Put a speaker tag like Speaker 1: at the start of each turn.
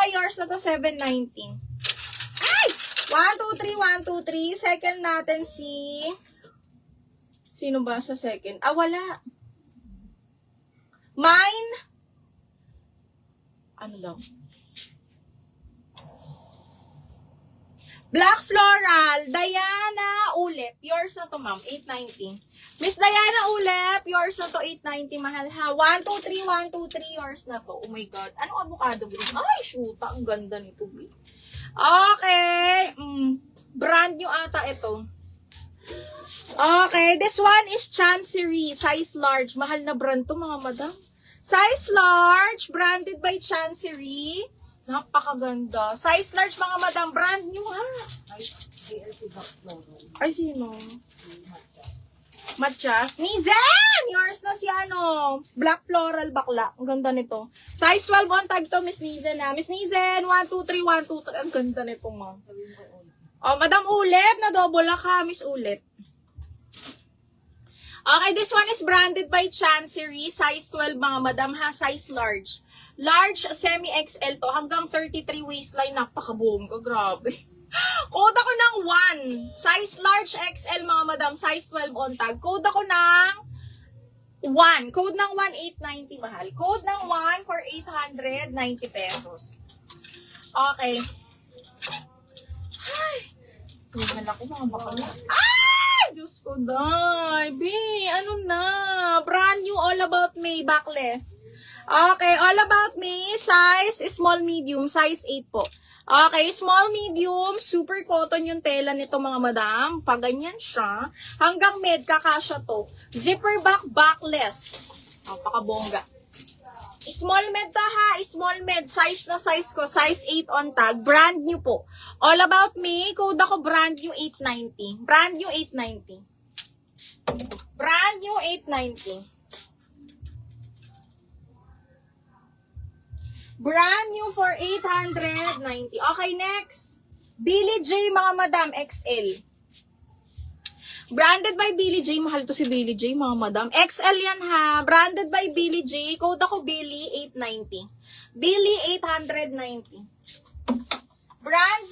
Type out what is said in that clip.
Speaker 1: Okay, yours na to, 790. Ay! 1, 2, 3, 1, 2, 3. Second natin si... Sino ba sa second? Ah, wala. Mine? Ano daw? Black Floral, Diana Ulep. Yours na to, ma'am. 890. Miss Diana Ulep, yours na to, 890. Mahal ha. 1, 2, 3, 1, 2, 3. Yours na to. Oh my God. Anong avocado green? Ay, shoot. Ang ganda nito. Okay. Brand new ata ito. Okay. This one is Chancery. Size large. Mahal na brand to, mga madam. Size large. Branded by Chancery. Napakaganda. Size large, mga madam. Brand new, ha? Ay, sino? Matchas. Nizen! Yours na si ano? Black Floral bakla. Ang ganda nito. Size 12 on tag to, Miss Nizen, ha? Miss Nizen, 1, 2, 3, 1, 2, 3. Ang ganda nito, ma'am. Oh, Madam Ulep. Na-double ka, Miss Ulep. Okay, this one is branded by Chancery. Size 12, mga madam, ha? Size large. Large, semi-XL to. Hanggang 33 waistline. Napakabongga. Grabe. Code ako ng 1. Size large XL, mga madam. Size 12 on tag. Code ako ng 1. Code ng 1, 890, mahal. Code ng 1 for 890 pesos. Okay. Ay. Tumal ako, mga bakal. Ay! Diyos ko, day. B, ano na? Brand new All About Me backless. Okay, All About Me, size small medium, size 8 po. Okay, small medium, super cotton yung tela nito, mga madam. Pag ganyan siya, hanggang med, kakasya to. Zipper back, backless. Napakabongga. Small med to, ha, small med. Size na size ko, size 8 on tag. Brand new po. All About Me, code ako brand new 890. Brand new 890. Brand new 890. Brand new for 890. Okay, next. Billie J, mga madam, XL. Branded by Billie J. Mahal to si Billie J, mga madam. XL yan, ha. Branded by Billie J. Code ako Billie 890. Billie 890. Brand